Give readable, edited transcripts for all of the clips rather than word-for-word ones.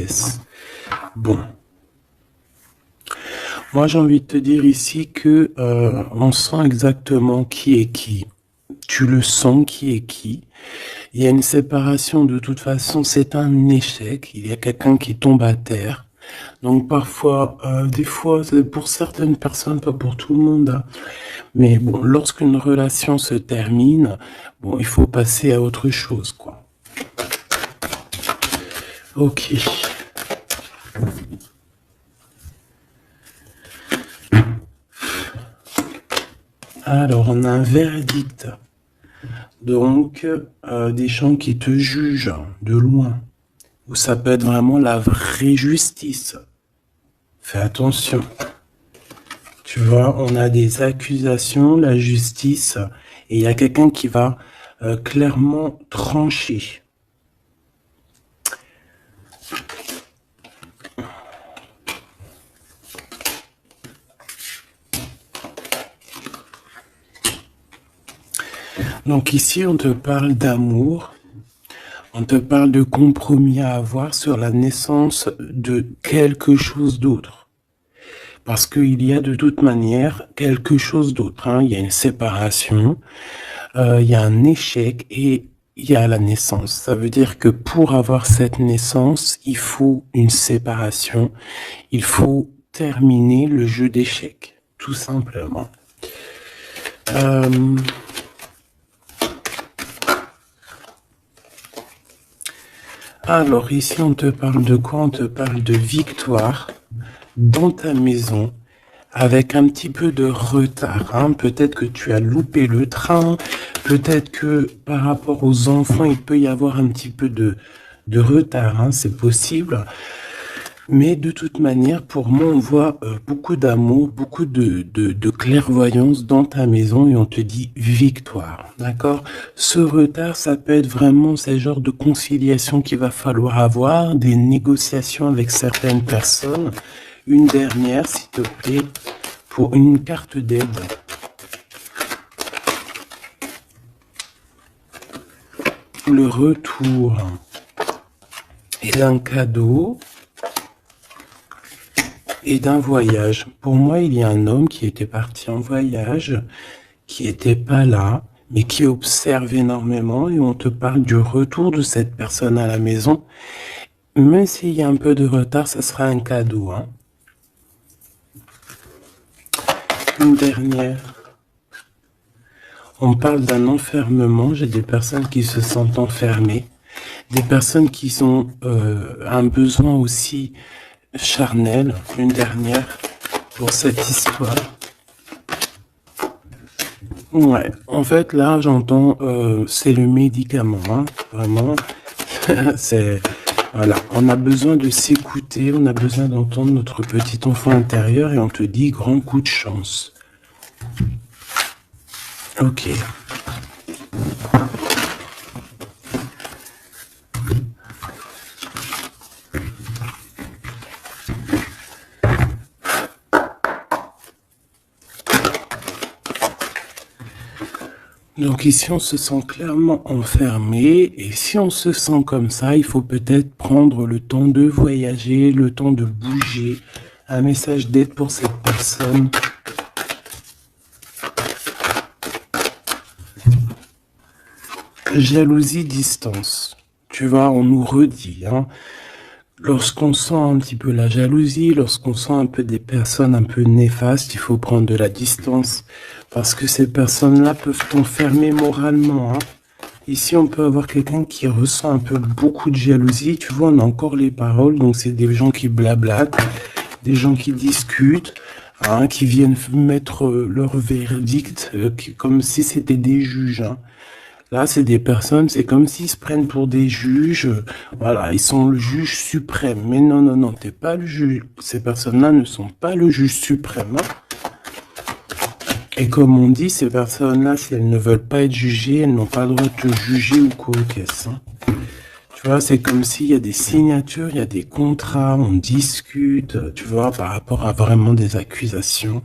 pièce. Bon. Moi, j'ai envie de te dire ici que on sent exactement qui est qui. Tu le sens qui est qui. Il y a une séparation de toute façon, c'est un échec. Il y a quelqu'un qui tombe à terre. Donc parfois, des fois, c'est pour certaines personnes, pas pour tout le monde, hein. Mais bon, lorsqu'une relation se termine, bon, il faut passer à autre chose, quoi. Ok. Alors, on a un verdict. Donc, des gens qui te jugent de loin. Ou ça peut être vraiment la vraie justice. Fais attention. Tu vois, on a des accusations, la justice, et il y a quelqu'un qui va clairement trancher. Donc ici, on te parle d'amour, on te parle de compromis à avoir sur la naissance de quelque chose d'autre. Parce qu'il y a de toute manière quelque chose d'autre, hein. Il y a une séparation, il y a un échec et il y a la naissance. Ça veut dire que pour avoir cette naissance, il faut une séparation, il faut terminer le jeu d'échecs, tout simplement. Alors ici, on te parle de quoi? On te parle de victoire dans ta maison avec un petit peu de retard, hein. Peut-être que tu as loupé le train, peut-être que par rapport aux enfants, il peut y avoir un petit peu de retard, hein. C'est possible. Mais de toute manière, pour moi, on voit beaucoup d'amour, beaucoup de clairvoyance dans ta maison et on te dit victoire, d'accord? Ce retard, ça peut être vraiment ces genres de conciliation qu'il va falloir avoir, des négociations avec certaines personnes. Une dernière, s'il te plaît, pour une carte d'aide. Le retour et d'un cadeau. Et d'un voyage. Pour moi, il y a un homme qui était parti en voyage, qui était pas là, mais qui observe énormément et on te parle du retour de cette personne à la maison. Même s'il y a un peu de retard, ça sera un cadeau, hein. Une dernière. On parle d'un enfermement. J'ai des personnes qui se sentent enfermées. Des personnes qui ont un besoin aussi charnel, une dernière pour cette histoire. Ouais, en fait là j'entends c'est le médicament, hein, vraiment. C'est voilà, on a besoin de s'écouter, on a besoin d'entendre notre petit enfant intérieur et on te dit grand coup de chance. Ok. Donc ici, on se sent clairement enfermé et si on se sent comme ça, il faut peut-être prendre le temps de voyager, le temps de bouger. Un message d'aide pour cette personne. Jalousie, distance. Tu vois, on nous redit, hein. Lorsqu'on sent un petit peu la jalousie, lorsqu'on sent un peu des personnes un peu néfastes, il faut prendre de la distance. Parce que ces personnes-là peuvent t'enfermer moralement, hein. Ici, on peut avoir quelqu'un qui ressent un peu beaucoup de jalousie. Tu vois, on a encore les paroles. Donc, c'est des gens qui blablatent, des gens qui discutent, hein, qui viennent mettre leur verdict comme si c'était des juges, hein. Là, c'est des personnes, c'est comme s'ils se prennent pour des juges. Voilà, ils sont le juge suprême. Mais non, non, non, t'es pas le juge. Ces personnes-là ne sont pas le juge suprême, hein. Et comme on dit, ces personnes-là, si elles ne veulent pas être jugées, elles n'ont pas le droit de te juger ou quoi, qu'est-ce, hein. Tu vois, c'est comme s'il y a des signatures, il y a des contrats, on discute, tu vois, par rapport à vraiment des accusations.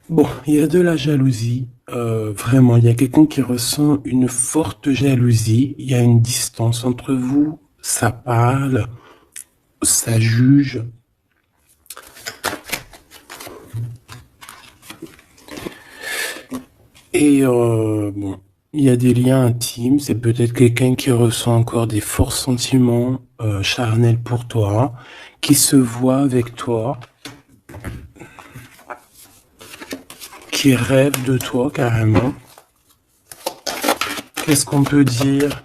Bon, il y a de la jalousie, vraiment, il y a quelqu'un qui ressent une forte jalousie, il y a une distance entre vous, ça parle, ça juge. Et bon, il y a des liens intimes, c'est peut-être quelqu'un qui ressent encore des forts sentiments charnels pour toi, qui se voit avec toi, qui rêve de toi carrément. Qu'est-ce qu'on peut dire,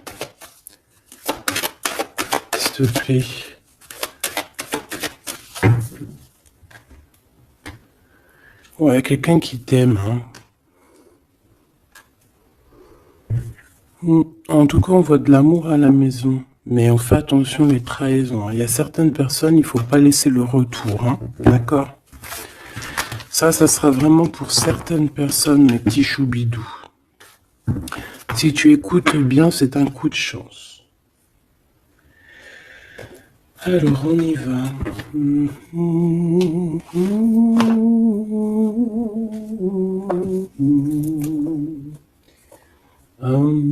s'il te plaît? Ouais, quelqu'un qui t'aime, hein. En tout cas, on voit de l'amour à la maison. Mais on fait attention les trahisons. Il y a certaines personnes, il faut pas laisser le retour, hein. D'accord? Ça sera vraiment pour certaines personnes, mes petits choubidous. Si tu écoutes bien, c'est un coup de chance. Alors, on y va.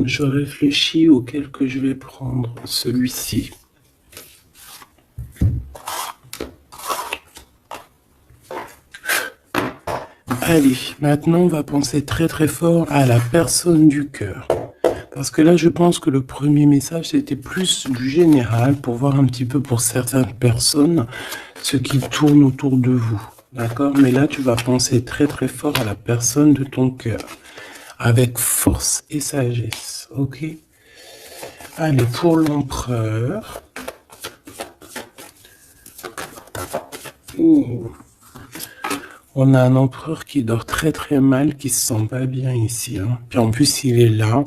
Je réfléchis auquel que je vais prendre. Celui-ci. Allez, maintenant on va penser très très fort à la personne du cœur. Parce que là je pense que le premier message c'était plus du général pour voir un petit peu pour certaines personnes ce qui tourne autour de vous. D'accord? Mais là tu vas penser très très fort à la personne de ton cœur. Avec force et sagesse. Ok? Allez, pour l'empereur. Ouh. On a un empereur qui dort très très mal, qui se sent pas bien ici. Hein. Puis en plus, il est là.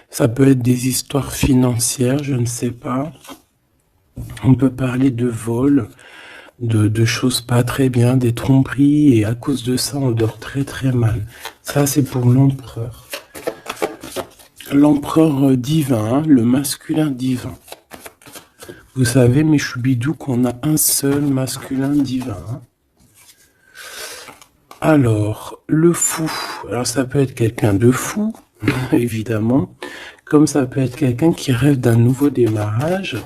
Ça peut être des histoires financières, je ne sais pas. On peut parler de vol, de choses pas très bien, des tromperies, et à cause de ça, on dort très très mal. Ça, c'est pour l'empereur. L'empereur divin, le masculin divin. Vous savez, mes choubidous, qu'on a un seul masculin divin. Hein. Alors, le fou. Alors, ça peut être quelqu'un de fou, évidemment, comme ça peut être quelqu'un qui rêve d'un nouveau démarrage,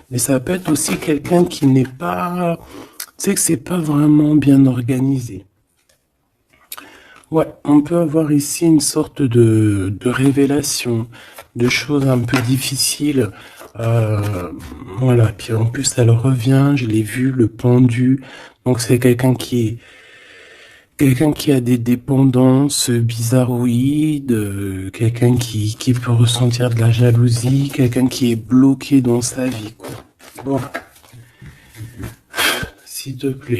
mais ça peut être aussi quelqu'un qui n'est pas... Tu sais que c'est pas vraiment bien organisé. Ouais, on peut avoir ici une sorte de révélation, de choses un peu difficiles. Voilà, puis en plus, elle revient, je l'ai vu, le pendu. Donc, c'est quelqu'un qui a des dépendances bizarroïdes, quelqu'un qui peut ressentir de la jalousie, quelqu'un qui est bloqué dans sa vie, quoi. Bon, s'il te plaît.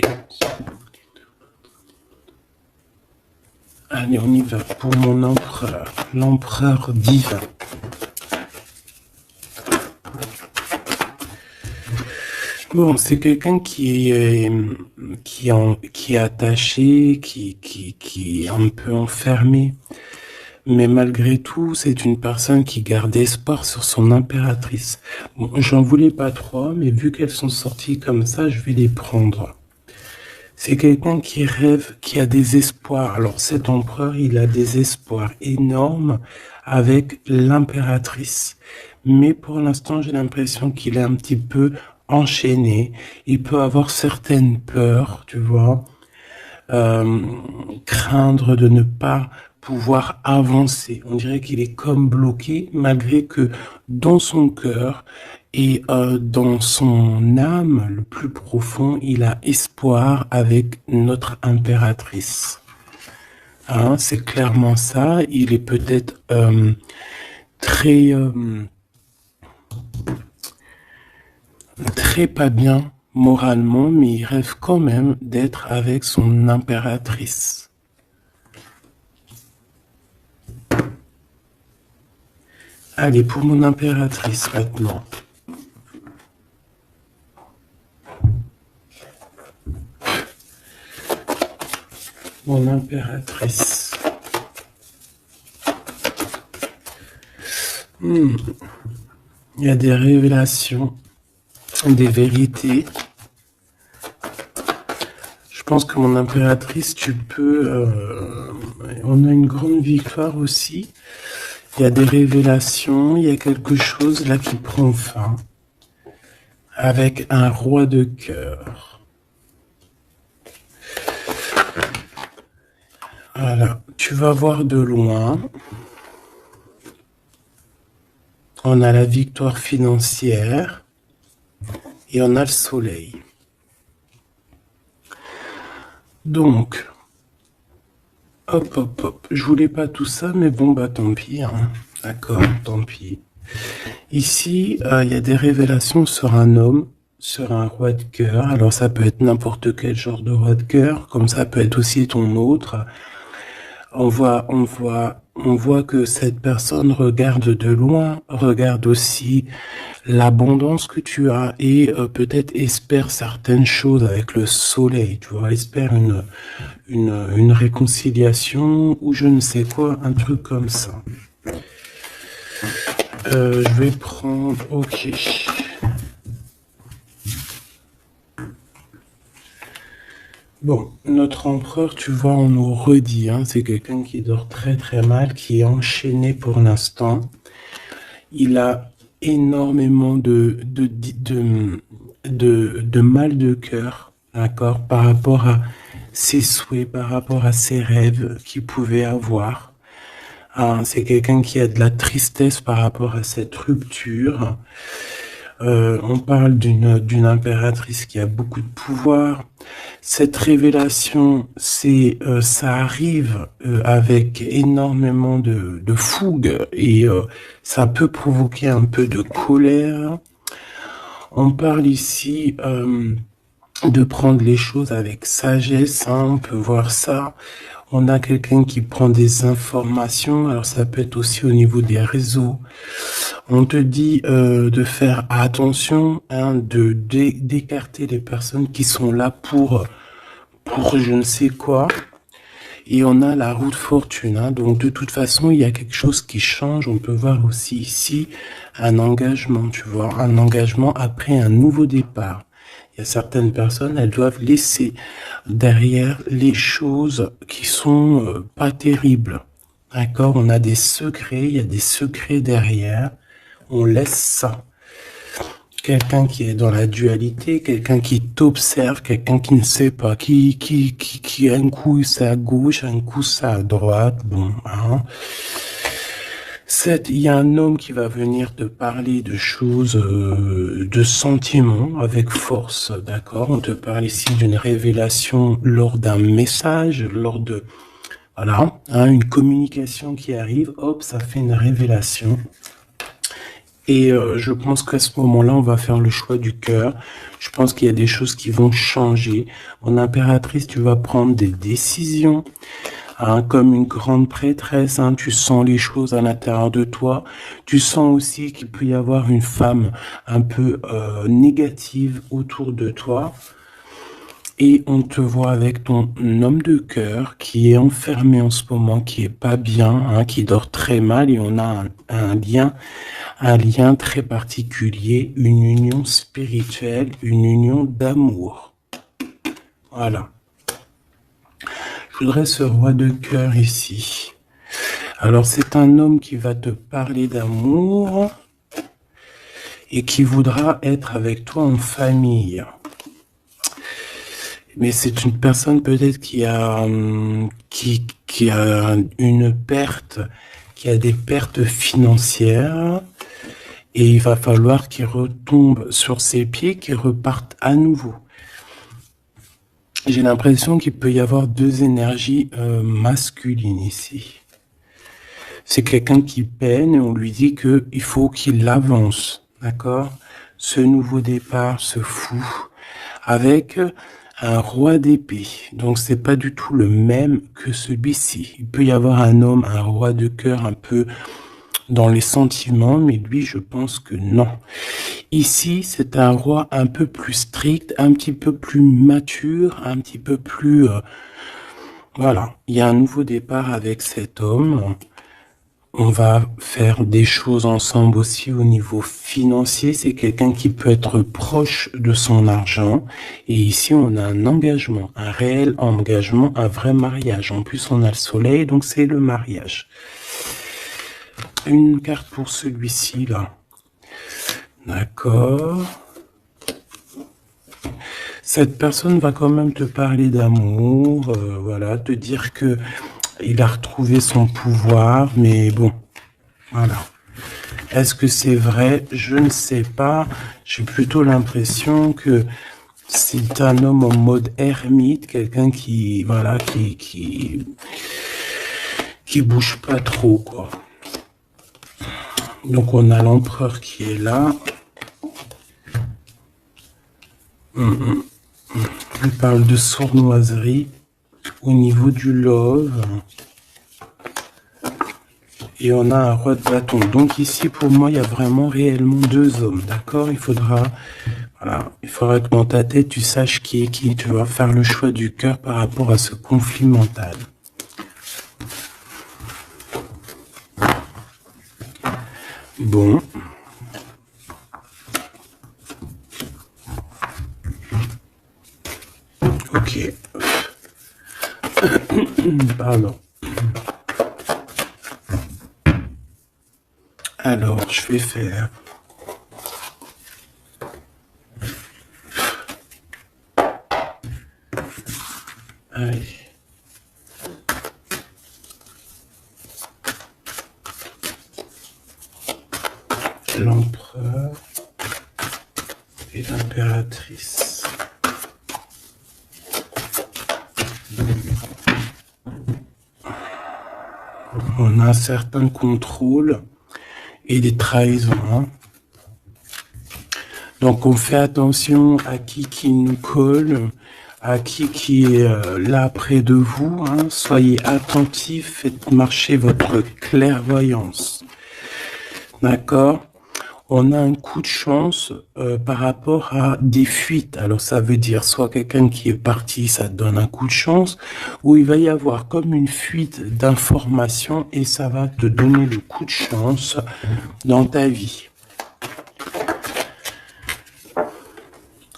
Allez, on y va pour mon empereur, l'empereur divin. Bon, c'est quelqu'un qui est attaché, qui est un peu enfermé. Mais malgré tout, c'est une personne qui garde espoir sur son impératrice. Bon, j'en voulais pas trois, mais vu qu'elles sont sorties comme ça, je vais les prendre. C'est quelqu'un qui rêve, qui a des espoirs. Alors cet empereur, il a des espoirs énormes avec l'impératrice. Mais pour l'instant, j'ai l'impression qu'il est un petit peu enchaîné. Il peut avoir certaines peurs, tu vois, craindre de ne pas pouvoir avancer. On dirait qu'il est comme bloqué, malgré que dans son cœur et dans son âme, le plus profond, il a espoir avec notre impératrice. Hein, c'est clairement ça. Il est peut-être très pas bien moralement, mais il rêve quand même d'être avec son impératrice. Allez, pour mon impératrice maintenant. Mon impératrice. Il y a des révélations, des vérités. Je pense que mon impératrice, tu peux... on a une grande victoire aussi. Il y a des révélations, il y a quelque chose là qui prend fin. avec un roi de cœur. Voilà, tu vas voir de loin. On a la victoire financière et on a le soleil. Donc, hop, hop, hop. Je voulais pas tout ça, mais bon, bah tant pis. Hein. D'accord, tant pis. Ici, il y a des révélations sur un homme, sur un roi de cœur. Alors, ça peut être n'importe quel genre de roi de cœur, comme ça peut être aussi ton autre. On voit que cette personne regarde de loin, regarde aussi l'abondance que tu as et peut-être espère certaines choses avec le soleil, tu vois, espère une réconciliation ou je ne sais quoi, un truc comme ça. Je vais prendre, ok. Bon, notre empereur, tu vois, on nous redit, hein, c'est quelqu'un qui dort très très mal, qui est enchaîné pour l'instant. Il a énormément de mal de cœur, d'accord, par rapport à ses souhaits, par rapport à ses rêves qu'il pouvait avoir. Hein, c'est quelqu'un qui a de la tristesse par rapport à cette rupture. On parle d'une impératrice qui a beaucoup de pouvoir. Cette révélation, ça arrive avec énormément de fougue et ça peut provoquer un peu de colère. On parle ici de prendre les choses avec sagesse, hein, on peut voir ça. On a quelqu'un qui prend des informations, alors ça peut être aussi au niveau des réseaux. On te dit de faire attention, hein, d'écarter les personnes qui sont là pour je ne sais quoi. Et on a la roue de fortune, hein, donc de toute façon, il y a quelque chose qui change. On peut voir aussi ici un engagement, tu vois, un engagement après un nouveau départ. Il y a certaines personnes, elles doivent laisser derrière les choses qui sont pas terribles. D'accord? On a des secrets, il y a des secrets derrière. On laisse ça. Quelqu'un qui est dans la dualité, quelqu'un qui t'observe, quelqu'un qui ne sait pas, qui un coup c'est à gauche, un coup c'est à droite, bon, hein. Il y a un homme qui va venir te parler de choses, de sentiments avec force, d'accord? On te parle ici d'une révélation lors d'un message, lors de, voilà, hein, une communication qui arrive, hop, ça fait une révélation. Et je pense qu'à ce moment-là, on va faire le choix du cœur. Je pense qu'il y a des choses qui vont changer. Mon impératrice, tu vas prendre des décisions. Hein, comme une grande prêtresse, hein, tu sens les choses à l'intérieur de toi. Tu sens aussi qu'il peut y avoir une femme un peu négative autour de toi. Et on te voit avec ton homme de cœur qui est enfermé en ce moment, qui est pas bien, hein, qui dort très mal. Et on a un lien très particulier, une union spirituelle, une union d'amour. Voilà. Je voudrais ce roi de cœur ici. Alors, c'est un homme qui va te parler d'amour et qui voudra être avec toi en famille. Mais c'est une personne peut-être qui a une perte, qui a des pertes financières. Et il va falloir qu'il retombe sur ses pieds, qu'il reparte à nouveau. J'ai l'impression qu'il peut y avoir deux énergies masculines ici. C'est quelqu'un qui peine et on lui dit qu'il faut qu'il avance, d'accord? Ce nouveau départ se fout avec un roi d'épée. Donc c'est pas du tout le même que celui-ci. Il peut y avoir un homme, un roi de cœur un peu dans les sentiments, mais lui, je pense que non. Ici, c'est un roi un peu plus strict, un petit peu plus mature, un petit peu plus... voilà, il y a un nouveau départ avec cet homme. On va faire des choses ensemble aussi au niveau financier. C'est quelqu'un qui peut être proche de son argent. Et ici, on a un engagement, un réel engagement, un vrai mariage. En plus, on a le soleil, donc c'est le mariage. Une carte pour celui-ci, là. D'accord. Cette personne va quand même te parler d'amour, voilà, te dire que il a retrouvé son pouvoir, mais bon, voilà. Est-ce que c'est vrai? Je ne sais pas. J'ai plutôt l'impression que c'est un homme en mode ermite, quelqu'un qui, voilà, qui bouge pas trop, quoi. Donc on a l'empereur qui est là. Il parle de sournoiserie au niveau du love. Et on a un roi de bâton. Donc ici, pour moi, il y a vraiment réellement deux hommes, d'accord? Il faudra, voilà, il faudra que dans ta tête, tu saches qui est qui. Tu vas faire le choix du cœur par rapport à ce conflit mental. Bon. Ok. Pardon. Alors, je vais faire... Allez. L'empereur et l'impératrice. On a un certain contrôle et des trahisons. Hein. Donc on fait attention à qui nous colle, à qui est là près de vous. Hein. Soyez attentifs, faites marcher votre clairvoyance. D'accord? On a un coup de chance par rapport à des fuites. Alors ça veut dire soit quelqu'un qui est parti, ça donne un coup de chance, ou il va y avoir comme une fuite d'informations et ça va te donner le coup de chance dans ta vie.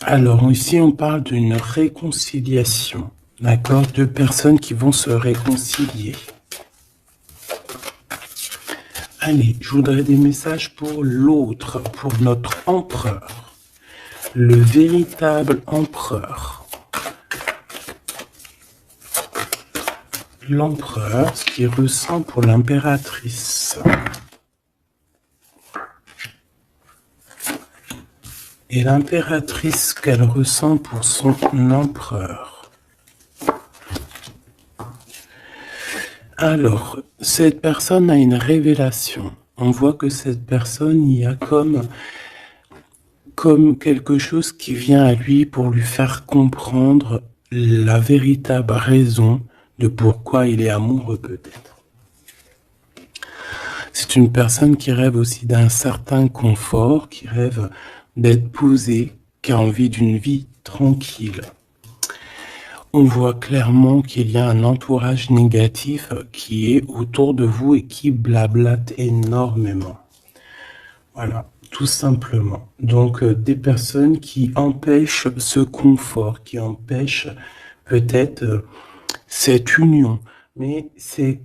Alors ici on parle d'une réconciliation, d'accord? Deux personnes qui vont se réconcilier. Allez, je voudrais des messages pour l'autre, pour notre empereur, le véritable empereur. L'empereur, ce qu'il ressent pour l'impératrice. Et l'impératrice, ce qu'elle ressent pour son empereur. Alors, cette personne a une révélation. On voit que cette personne, il y a comme quelque chose qui vient à lui pour lui faire comprendre la véritable raison de pourquoi il est amoureux peut-être. C'est une personne qui rêve aussi d'un certain confort, qui rêve d'être posé, qui a envie d'une vie tranquille. On voit clairement qu'il y a un entourage négatif qui est autour de vous et qui blablate énormément. Voilà, tout simplement. Donc, des personnes qui empêchent ce confort, qui empêchent peut-être cette union. Mais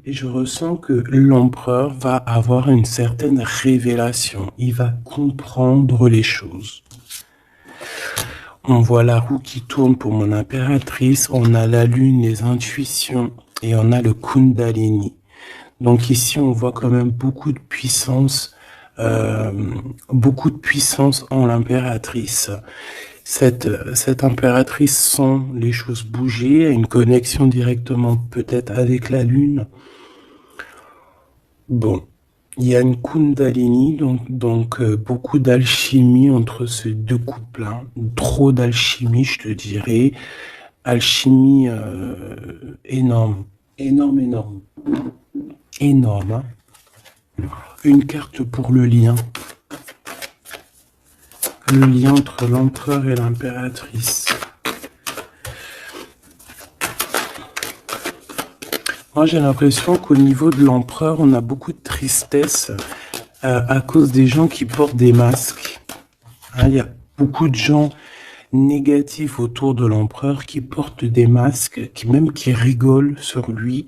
je ressens que l'empereur va avoir une certaine révélation. Il va comprendre les choses. On voit la roue qui tourne pour mon impératrice, on a la lune, les intuitions, et on a le Kundalini. Donc ici, on voit quand même beaucoup de puissance en l'impératrice. Cette impératrice sent les choses bouger, a une connexion directement peut-être avec la lune. Bon. Il y a une Kundalini, donc beaucoup d'alchimie entre ces deux couples. Hein. Trop d'alchimie, je te dirais. Alchimie énorme. Énorme. Hein. Une carte pour le lien. Le lien entre l'empereur et l'impératrice. Moi, j'ai l'impression qu'au niveau de l'empereur, on a beaucoup de tristesse à cause des gens qui portent des masques. Hein, il y a beaucoup de gens négatifs autour de l'empereur qui portent des masques, qui rigolent sur lui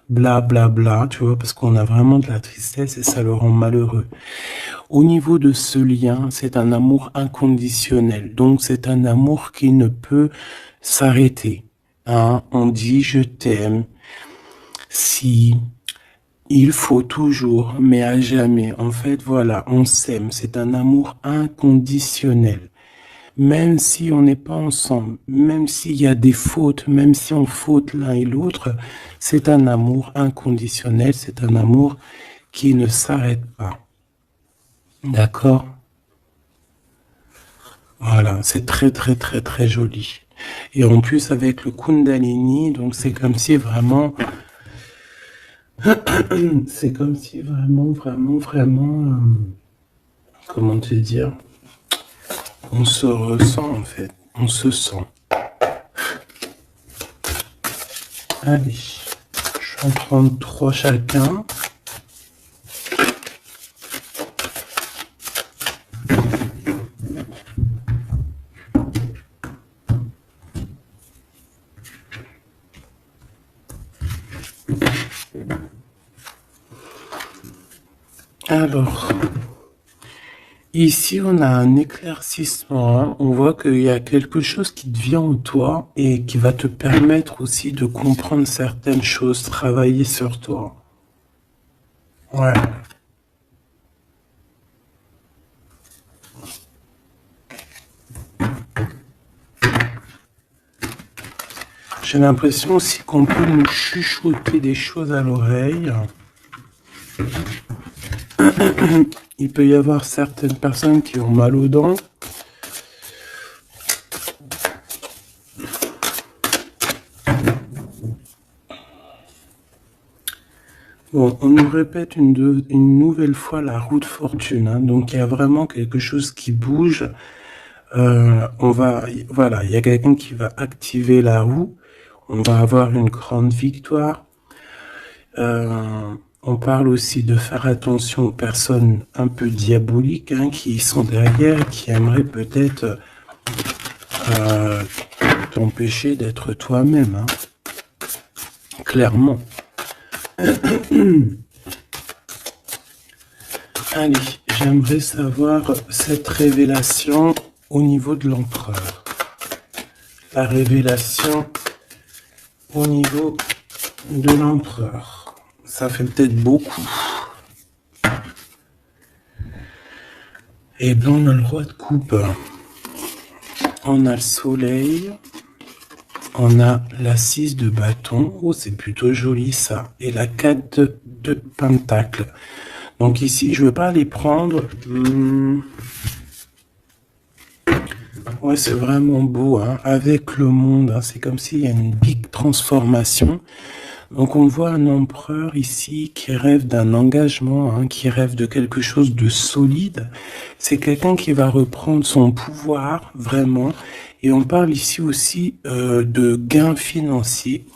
bla bla bla, tu vois, parce qu'on a vraiment de la tristesse et ça le rend malheureux. Au niveau de ce lien, c'est un amour inconditionnel. Donc, c'est un amour qui ne peut s'arrêter. Hein? On dit je t'aime si il faut toujours, mais à jamais. En fait, voilà, on s'aime. C'est un amour inconditionnel. Même si on n'est pas ensemble, même s'il y a des fautes, même si on faute l'un et l'autre, c'est un amour inconditionnel. C'est un amour qui ne s'arrête pas. D'accord? Voilà, c'est très très très très joli. Et en plus avec le Kundalini, donc c'est comme si vraiment, c'est comme si vraiment, comment te dire, on se ressent en fait, on se sent. Allez, je vais en prendre 3 chacun. Alors, ici on a un éclaircissement, hein. On voit qu'il y a quelque chose qui te vient en toi et qui va te permettre aussi de comprendre certaines choses, travailler sur toi. Ouais. J'ai l'impression aussi qu'on peut nous chuchoter des choses à l'oreille. Il peut y avoir certaines personnes qui ont mal aux dents. Bon, on nous répète une nouvelle fois la roue de fortune. Hein. Donc, il y a vraiment quelque chose qui bouge. Voilà, il y a quelqu'un qui va activer la roue. On va avoir une grande victoire. On parle aussi de faire attention aux personnes un peu diaboliques hein, qui sont derrière, qui aimeraient peut-être t'empêcher d'être toi-même. Hein. Clairement. Allez, j'aimerais savoir cette révélation au niveau de l'empereur. La révélation au niveau de l'empereur. Ça fait peut-être beaucoup. Et bien, on a le roi de coupe. On a le soleil. On a la 6 de bâton. Oh, c'est plutôt joli ça. Et la 4 de pentacle. Donc ici, je ne veux pas les prendre. Ouais, c'est vraiment beau. Hein. Avec le monde, hein, c'est comme s'il y a une big transformation. Donc on voit un empereur ici qui rêve d'un engagement, hein, qui rêve de quelque chose de solide. C'est quelqu'un qui va reprendre son pouvoir, vraiment. Et on parle ici aussi de gains financiers.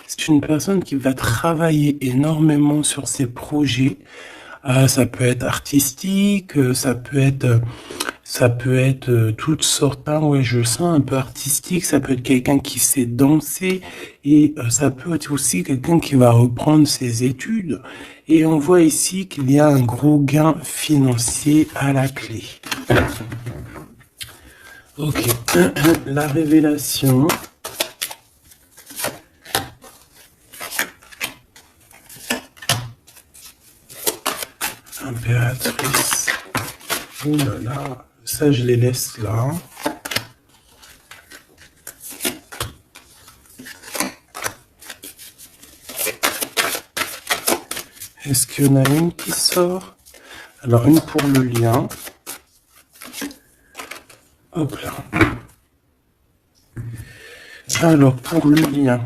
C'est une personne qui va travailler énormément sur ses projets. Ça peut être artistique, ça peut être toutes sortes. Hein, ouais, je sens un peu artistique. Ça peut être quelqu'un qui sait danser et ça peut être aussi quelqu'un qui va reprendre ses études. Et on voit ici qu'il y a un gros gain financier à la clé. Ok, la révélation. Impératrice. Oh là là, ça je les laisse là. Est-ce qu'il y en a une qui sort? Alors une pour le lien. Hop là. Alors pour le lien,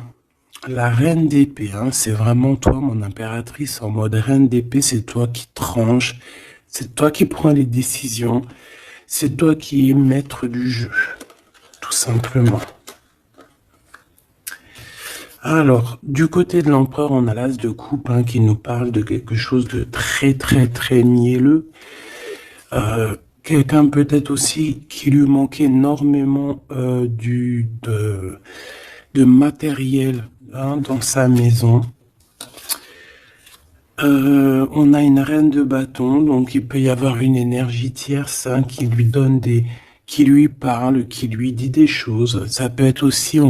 la reine d'épée, hein, c'est vraiment toi mon impératrice en mode reine d'épée, c'est toi qui tranches, c'est toi qui prends les décisions, c'est toi qui es maître du jeu, tout simplement. Alors, du côté de l'empereur, on a l'as de coupe hein, qui nous parle de quelque chose de très très très mielleux. Quelqu'un peut-être aussi qui lui manquait énormément de matériel hein, dans sa maison. On a une reine de bâton, donc il peut y avoir une énergie tierce hein, qui lui donne qui lui parle, qui lui dit des choses. Ça peut être aussi,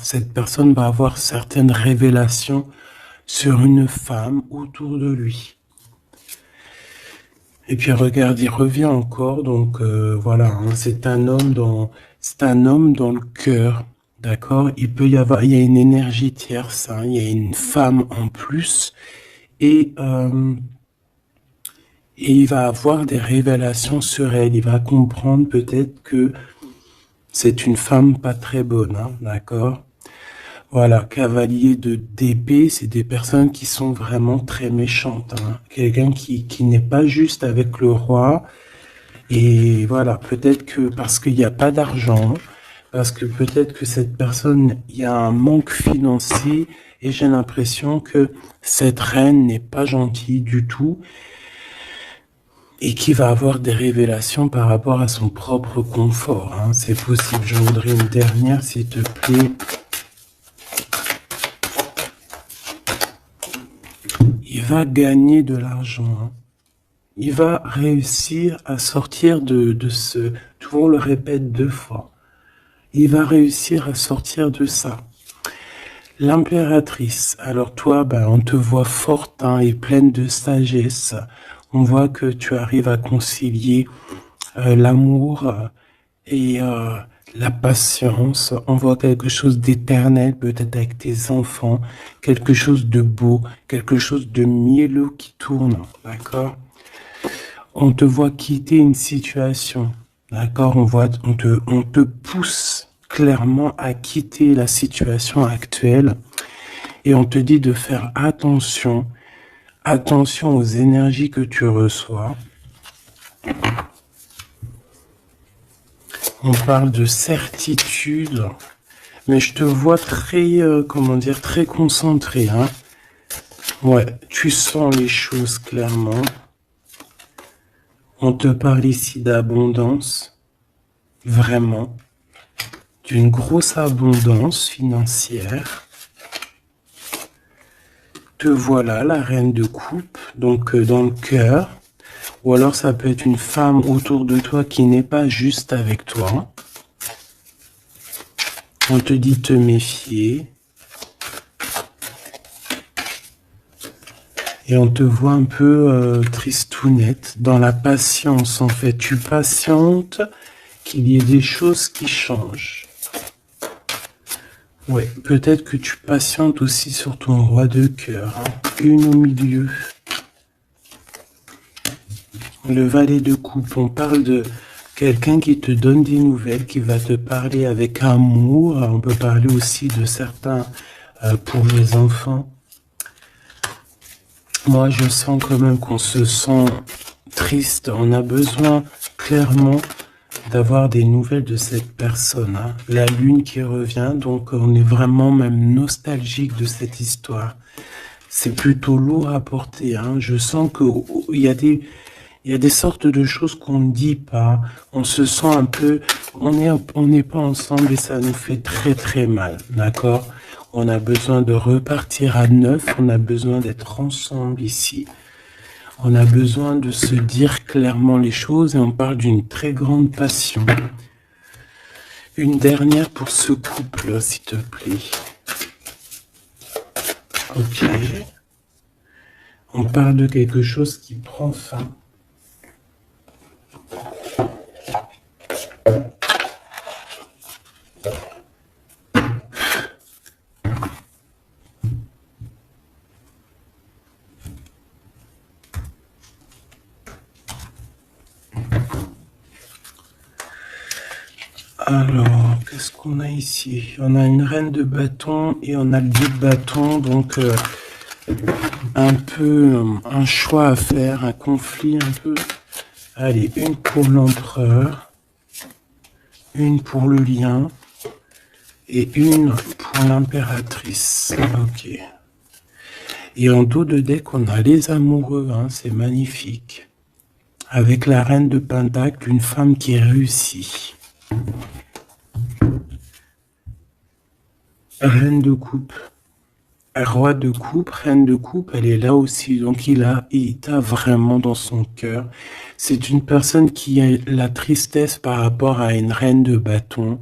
cette personne va avoir certaines révélations sur une femme autour de lui. Et puis regarde, il revient encore, donc voilà, hein, c'est un homme dans le cœur, d'accord? Il y a une énergie tierce, hein, il y a une femme en plus, et il va avoir des révélations sur elle. Il va comprendre peut-être que c'est une femme pas très bonne, hein, d'accord? Voilà, cavalier d'épée, c'est des personnes qui sont vraiment très méchantes, hein. Quelqu'un qui n'est pas juste avec le roi. Et voilà, peut-être que parce qu'il n'y a pas d'argent, parce que peut-être que cette personne, il y a un manque financier, et j'ai l'impression que cette reine n'est pas gentille du tout, et qui va avoir des révélations par rapport à son propre confort, hein. C'est possible. Je voudrais une dernière, s'il te plaît. Il va gagner de l'argent, hein. Il va réussir à sortir de ce... Tu vois, on le répète 2 fois. Il va réussir à sortir de ça. L'impératrice. Alors toi, ben, on te voit forte hein, et pleine de sagesse. On voit que tu arrives à concilier l'amour et la patience. On voit quelque chose d'éternel, peut-être avec tes enfants, quelque chose de beau, quelque chose de mielleux qui tourne, d'accord? On te voit quitter une situation, d'accord? On te pousse clairement à quitter la situation actuelle et on te dit de faire attention aux énergies que tu reçois. On parle de certitude, mais je te vois très, très concentré, hein. Ouais, tu sens les choses clairement. On te parle ici d'abondance, vraiment, d'une grosse abondance financière. Te voilà, la reine de coupe, donc dans le cœur. Ou alors ça peut être une femme autour de toi qui n'est pas juste avec toi. On te dit de te méfier. Et on te voit un peu tristounette, dans la patience en fait. Tu patientes qu'il y ait des choses qui changent. Ouais, peut-être que tu patientes aussi sur ton roi de cœur. Hein. Une au milieu. Le valet de coupe, on parle de quelqu'un qui te donne des nouvelles, qui va te parler avec amour. On peut parler aussi de certains pour les enfants. Moi, je sens quand même qu'on se sent triste. On a besoin clairement d'avoir des nouvelles de cette personne. Hein. La lune qui revient, donc on est vraiment même nostalgique de cette histoire. C'est plutôt lourd à porter. Hein. Je sens qu'il y a des sortes de choses qu'on ne dit pas. On se sent un peu... On n'est pas ensemble et ça nous fait très très mal. D'accord ? On a besoin de repartir à neuf. On a besoin d'être ensemble ici. On a besoin de se dire clairement les choses et on parle d'une très grande passion. Une dernière pour ce couple, s'il te plaît. Ok. On parle de quelque chose qui prend fin. Alors, qu'est-ce qu'on a ici? On a une reine de bâton et on a le dieu de bâton, donc un peu un choix à faire, un conflit un peu. Allez, une pour l'empereur, une pour le lion et une pour l'impératrice. Ok. Et en dos de deck, on a les amoureux, hein, c'est magnifique. Avec la reine de pentacle, une femme qui réussit. Reine de coupe. Roi de coupe, reine de coupe, elle est là aussi. Donc il t'a vraiment dans son cœur. C'est une personne qui a la tristesse par rapport à une reine de bâton.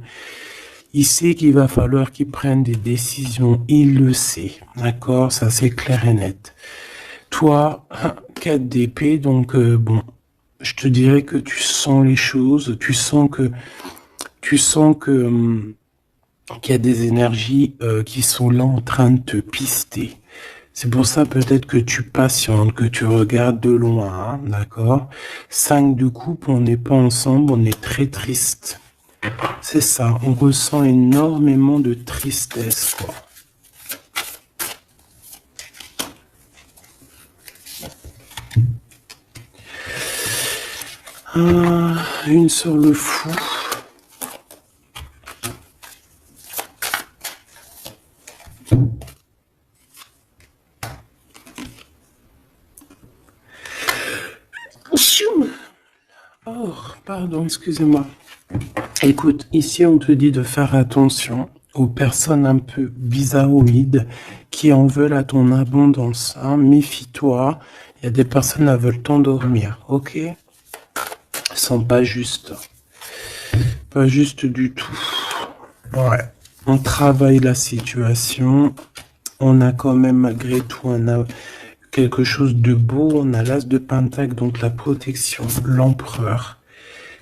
Il sait qu'il va falloir qu'il prenne des décisions. Il le sait. D'accord? Ça, c'est clair et net. Toi, 4 d'épée, donc bon, je te dirais que tu sens les choses. Tu sens que qu'il y a des énergies qui sont là en train de te pister. C'est pour ça peut-être que tu patientes, que tu regardes de loin, hein, d'accord? 5 de coupe, on n'est pas ensemble, on est très triste. C'est ça, on ressent énormément de tristesse, quoi. Une sur le fou. Oh, pardon, excusez-moi. Écoute, ici on te dit de faire attention aux personnes un peu bizarroïdes qui en veulent à ton abondance. Hein. Méfie-toi, il y a des personnes qui veulent t'endormir, ok? Elles sont pas justes. Pas justes du tout. Ouais. On travaille la situation. On a quand même malgré tout quelque chose de beau. On a l'as de pentacle, donc la protection, l'empereur.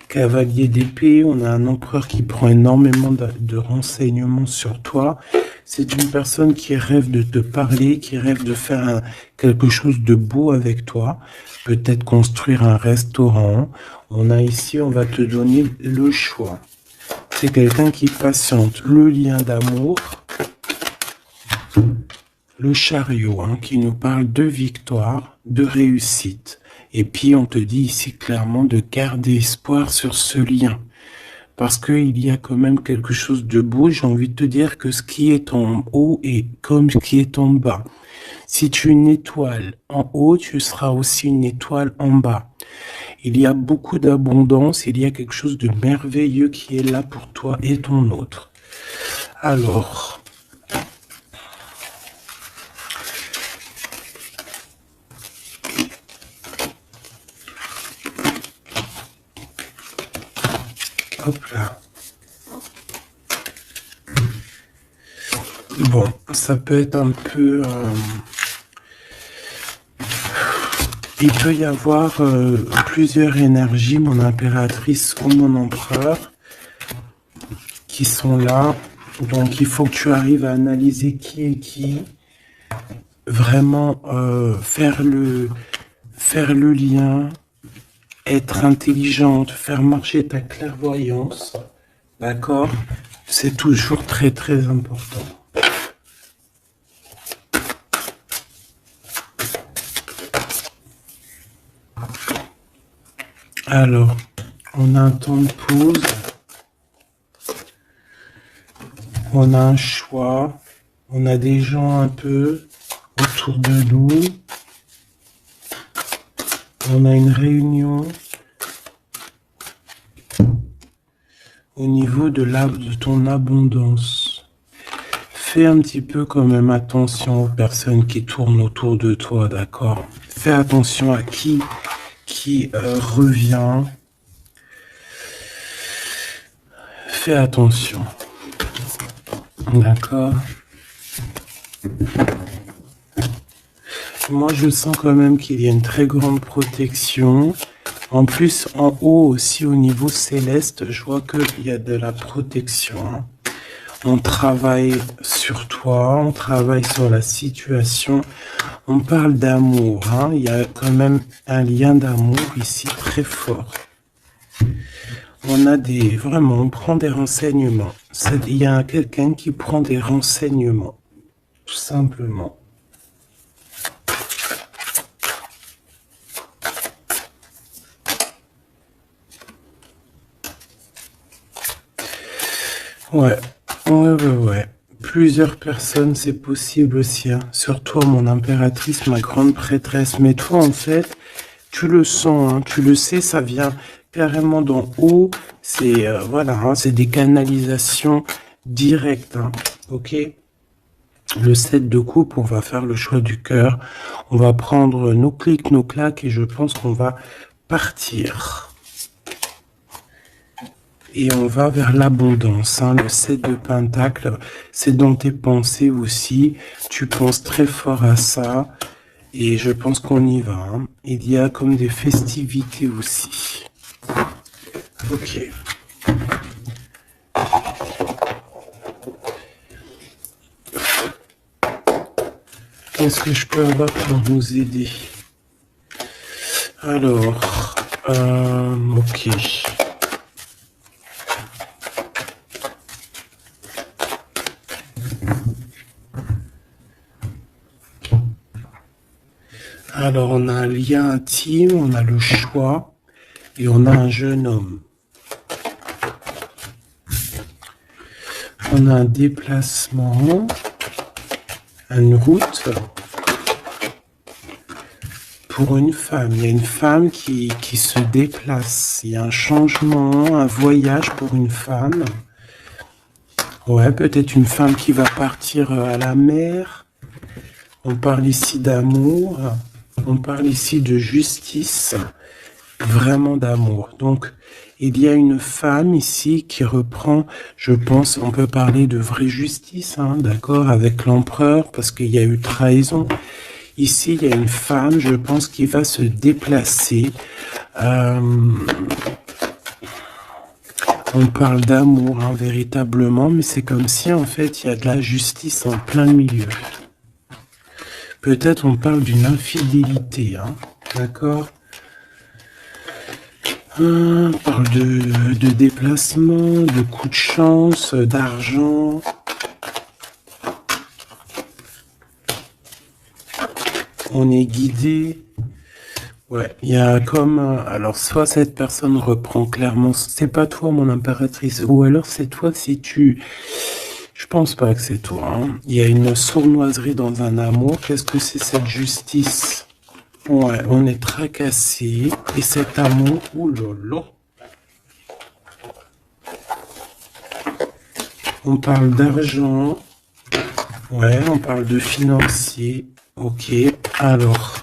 Cavalier d'épée, on a un empereur qui prend énormément de renseignements sur toi. C'est une personne qui rêve de te parler, qui rêve de faire quelque chose de beau avec toi. Peut-être construire un restaurant. On a ici, on va te donner le choix. C'est quelqu'un qui patiente. Le lien d'amour. Le chariot, hein, qui nous parle de victoire, de réussite. Et puis, on te dit ici clairement de garder espoir sur ce lien. Parce qu'il y a quand même quelque chose de beau. J'ai envie de te dire que ce qui est en haut est comme ce qui est en bas. Si tu es une étoile en haut, tu seras aussi une étoile en bas. Il y a beaucoup d'abondance. Il y a quelque chose de merveilleux qui est là pour toi et ton autre. Alors... Hop là. Bon, ça peut être un peu... Il peut y avoir plusieurs énergies, mon impératrice ou mon empereur, qui sont là. Donc, il faut que tu arrives à analyser qui est qui. Vraiment faire le lien. Être intelligente, faire marcher ta clairvoyance, d'accord? C'est toujours très très important. Alors, on a un temps de pause, on a un choix, on a des gens un peu autour de nous. On a une réunion au niveau de ton abondance. Fais un petit peu quand même attention aux personnes qui tournent autour de toi, d'accord? Fais attention à qui revient. Fais attention. D'accord? Moi, je sens quand même qu'il y a une très grande protection. En plus, en haut aussi, au niveau céleste, je vois qu'il y a de la protection. On travaille sur toi, on travaille sur la situation. On parle d'amour. Hein. Il y a quand même un lien d'amour ici très fort. On a vraiment, on prend des renseignements. Il y a quelqu'un qui prend des renseignements, tout simplement. Ouais. Plusieurs personnes, c'est possible aussi. Hein. Sur toi, mon impératrice, ma grande prêtresse. Mais toi, en fait, tu le sens, hein, tu le sais, ça vient carrément d'en haut. C'est voilà, hein, c'est des canalisations directes. Hein, ok. Le 7 de coupe, on va faire le choix du cœur. On va prendre nos clics, nos claques et je pense qu'on va partir. Et on va vers l'abondance. Le 7 de pentacle, c'est dans tes pensées aussi. Tu penses très fort à ça. Et je pense qu'on y va. Il y a comme des festivités aussi. Ok. Qu'est-ce que je peux avoir pour nous aider? Alors, ok. Alors, on a un lien intime, on a le choix et on a un jeune homme. On a un déplacement, une route pour une femme. Il y a une femme qui se déplace. Il y a un changement, un voyage pour une femme. Ouais, peut-être une femme qui va partir à la mer. On parle ici d'amour. On parle ici de justice. Vraiment d'amour. Donc, il y a une femme ici qui reprend, je pense, on peut parler de vraie justice, d'accord, avec l'empereur, parce qu'il y a eu trahison. Ici, il y a une femme, je pense, qui va se déplacer. On parle d'amour, véritablement, mais c'est comme si, en fait, il y a de la justice en plein milieu. Peut-être on parle d'une infidélité, d'accord? On parle de déplacement, de coup de chance, d'argent. On est guidé. Ouais, il y a comme... alors, soit cette personne reprend clairement... C'est pas toi, mon impératrice. Ou alors, c'est toi si tu... Je pense pas que c'est toi. Il y a une sournoiserie dans un amour. Qu'est-ce que c'est cette justice? Ouais, on est tracassé. Et cet amour... Oulala. On parle d'argent. Ouais, on parle de financier. Ok, alors...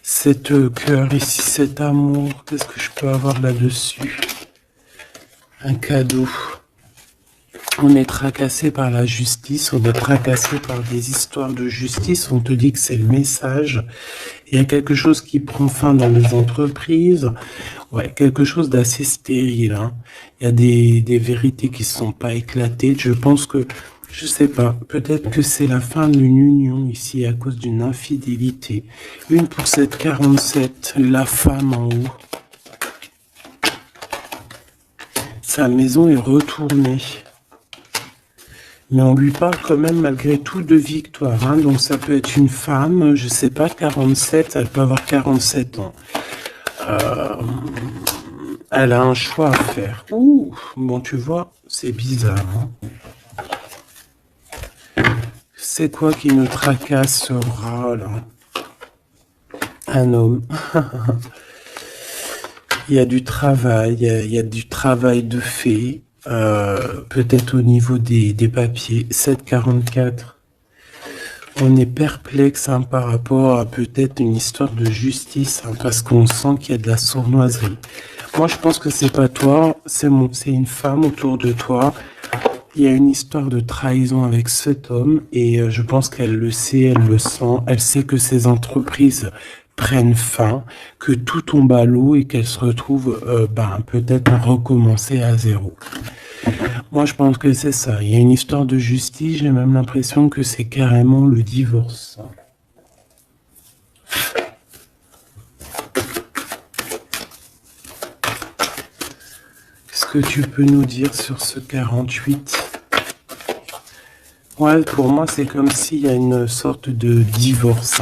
Cette cœur ici, cet amour, qu'est-ce que je peux avoir là-dessus? Un cadeau. On est tracassé par la justice, on est tracassé par des histoires de justice, on te dit que c'est le message. Il y a quelque chose qui prend fin dans les entreprises, ouais, quelque chose d'assez stérile. Il y a des vérités qui ne sont pas éclatées. Je pense que, je sais pas, peut-être que c'est la fin d'une union ici à cause d'une infidélité. Une pour cette 47, la femme en haut. Sa maison est retournée. Mais on lui parle quand même malgré tout de victoire. Donc ça peut être une femme, je sais pas, 47, elle peut avoir 47 ans. Elle a un choix à faire. Ouh, bon tu vois, c'est bizarre. C'est quoi qui nous tracassera là? Un homme. Il y a du travail, il y a du travail de fait. Peut-être au niveau des papiers. 744. On est perplexe par rapport à peut-être une histoire de justice, parce qu'on sent qu'il y a de la sournoiserie. Moi, je pense que c'est pas toi, c'est une femme autour de toi. Il y a une histoire de trahison avec cet homme et je pense qu'elle le sait, elle le sent. Elle sait que ces entreprises prennent fin, que tout tombe à l'eau et qu'elle se retrouve peut-être à recommencer à zéro. Moi, je pense que c'est ça. Il y a une histoire de justice. J'ai même l'impression que c'est carrément le divorce. Qu'est-ce que tu peux nous dire sur ce 48? Ouais, pour moi, c'est comme s'il y a une sorte de divorce.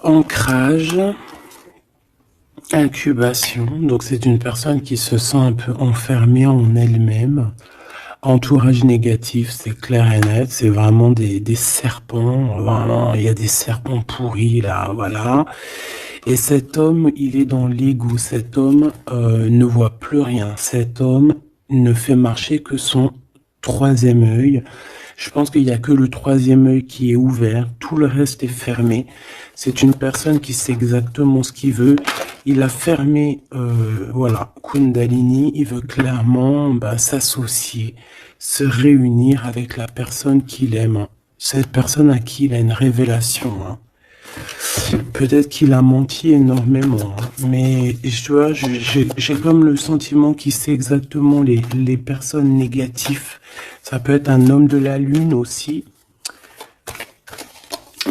Ancrage, incubation, donc c'est une personne qui se sent un peu enfermée en elle-même. Entourage négatif, c'est clair et net, c'est vraiment des serpents, vraiment, il y a des serpents pourris là, voilà. Et cet homme, il est dans l'ego, cet homme ne voit plus rien, cet homme ne fait marcher que son troisième œil. Je pense qu'il n'y a que le troisième œil qui est ouvert, tout le reste est fermé. C'est une personne qui sait exactement ce qu'il veut. Il a fermé, voilà, Kundalini, il veut clairement s'associer, se réunir avec la personne qu'il aime. Cette personne à qui il a une révélation. Hein. Peut-être qu'il a menti énormément, hein, mais tu vois, j'ai comme le sentiment qu'il sait exactement les personnes négatives. Ça peut être un homme de la lune aussi.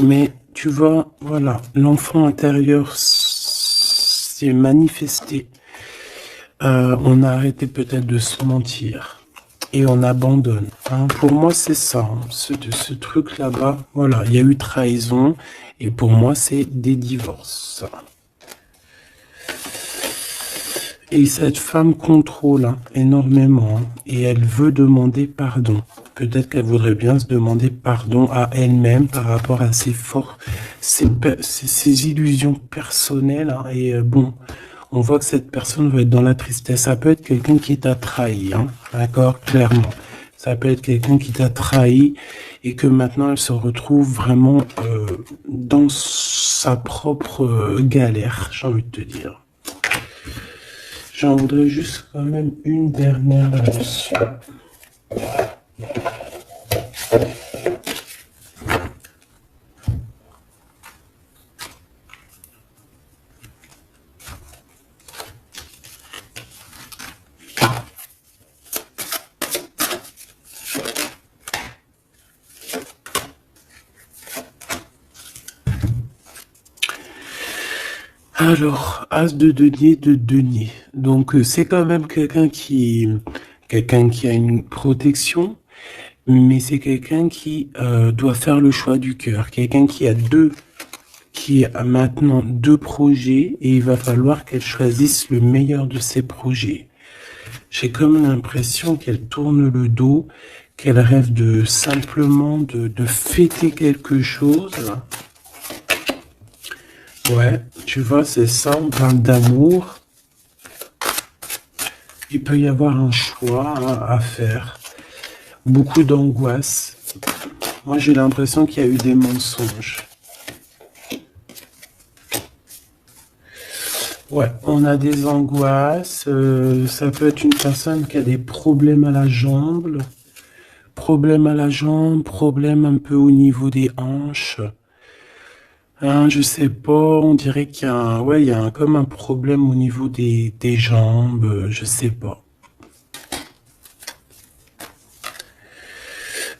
Mais tu vois, voilà, l'enfant intérieur s'est manifesté. On a arrêté peut-être de se mentir. Et on abandonne. Hein. Pour moi, c'est ça. Hein. Ce truc là-bas, voilà, il y a eu trahison. Et pour moi, c'est des divorces. Et cette femme contrôle hein, énormément. Hein, et elle veut demander pardon. Peut-être qu'elle voudrait bien se demander pardon à elle-même par rapport à ses illusions personnelles. Hein, et bon, on voit que cette personne va être dans la tristesse. Ça peut être quelqu'un qui t'a trahi. Hein, d'accord, clairement. Ça peut être quelqu'un qui t'a trahi et que maintenant elle se retrouve vraiment dans sa propre galère, j'ai envie de te dire. J'en voudrais juste quand même une dernière là-dessus. Alors, As de denier. Donc, c'est quand même quelqu'un qui a une protection, mais c'est quelqu'un qui doit faire le choix du cœur. Quelqu'un qui a maintenant deux projets et il va falloir qu'elle choisisse le meilleur de ses projets. J'ai comme l'impression qu'elle tourne le dos, qu'elle rêve de simplement de fêter quelque chose. Ouais, tu vois, c'est ça, on parle d'amour. Il peut y avoir un choix hein, à faire. Beaucoup d'angoisse. Moi, j'ai l'impression qu'il y a eu des mensonges. Ouais, on a des angoisses. Ça peut être une personne qui a des problèmes à la jambe. Problèmes à la jambe, problèmes un peu au niveau des hanches. Hein, je sais pas, on dirait qu'il y a il y a comme un problème au niveau des jambes, je sais pas.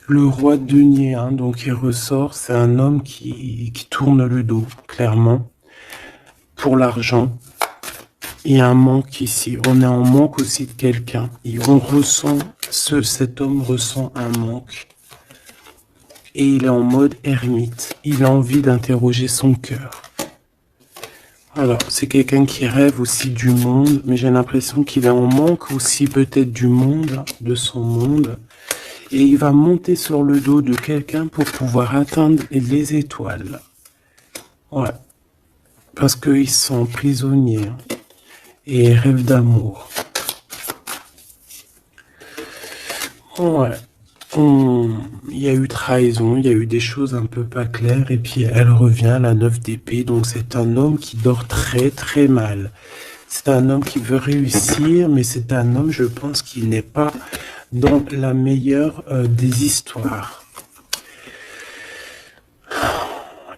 Le roi de denier, hein, donc il ressort, c'est un homme qui tourne le dos, clairement, pour l'argent. Il y a un manque ici, on est en manque aussi de quelqu'un. Cet homme ressent un manque. Et il est en mode ermite. Il a envie d'interroger son cœur. Alors, c'est quelqu'un qui rêve aussi du monde, mais j'ai l'impression qu'il est en manque aussi peut-être du monde, de son monde. Et il va monter sur le dos de quelqu'un pour pouvoir atteindre les étoiles. Ouais. Parce qu'ils sont prisonniers et rêvent d'amour. Ouais. Il y a eu trahison, il y a eu des choses un peu pas claires, et puis elle revient, la 9 d'épée, donc c'est un homme qui dort très très mal. C'est un homme qui veut réussir, mais c'est un homme, je pense, qui n'est pas dans la meilleure des histoires.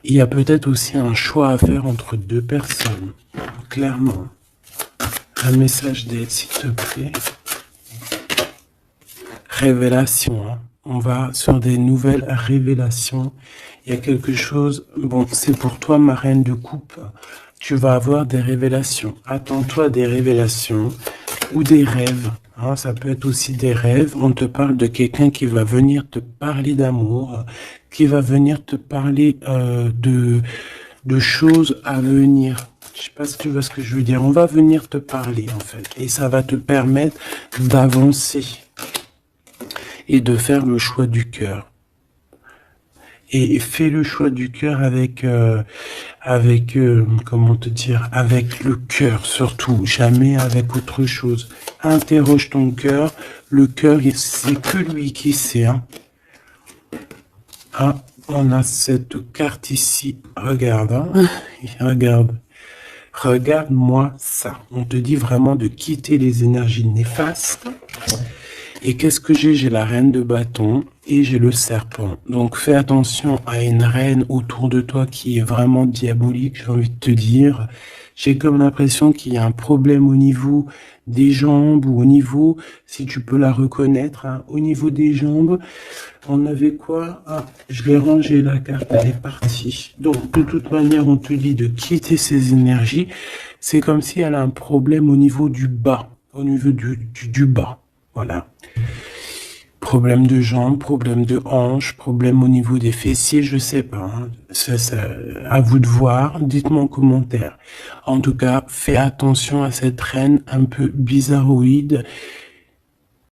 Il y a peut-être aussi un choix à faire entre deux personnes, clairement. Un message d'aide, s'il te plaît. Révélation, hein. On va sur des nouvelles révélations. Il y a quelque chose, bon, c'est pour toi, ma reine de coupe. Tu vas avoir des révélations. Attends-toi à des révélations ou des rêves. Hein, ça peut être aussi des rêves. On te parle de quelqu'un qui va venir te parler d'amour, qui va venir te parler de choses à venir. Je sais pas si tu vois ce que je veux dire. On va venir te parler, en fait. Et ça va te permettre d'avancer. et de faire le choix du cœur. Et fais le choix du cœur avec comment te dire, avec le cœur surtout, jamais avec autre chose. Interroge ton cœur. Le cœur, c'est que lui qui sait. Hein. Ah, on a cette carte ici. Regarde, hein. Regarde. Regarde-moi ça. On te dit vraiment de quitter les énergies néfastes. Et qu'est-ce que j'ai? J'ai la reine de bâton et j'ai le serpent. Donc fais attention à une reine autour de toi qui est vraiment diabolique, j'ai envie de te dire. J'ai comme l'impression qu'il y a un problème au niveau des jambes ou au niveau, si tu peux la reconnaître, hein, au niveau des jambes. On avait quoi? Ah, je l'ai rangé la carte, elle est partie. Donc de toute manière, on te dit de quitter ces énergies. C'est comme si elle a un problème au niveau du bas, au niveau du bas. Voilà. Problème de jambes, problème de hanches, problème au niveau des fessiers, je sais pas. Hein. Ça, à vous de voir. Dites-moi en commentaire. En tout cas, fais attention à cette reine un peu bizarroïde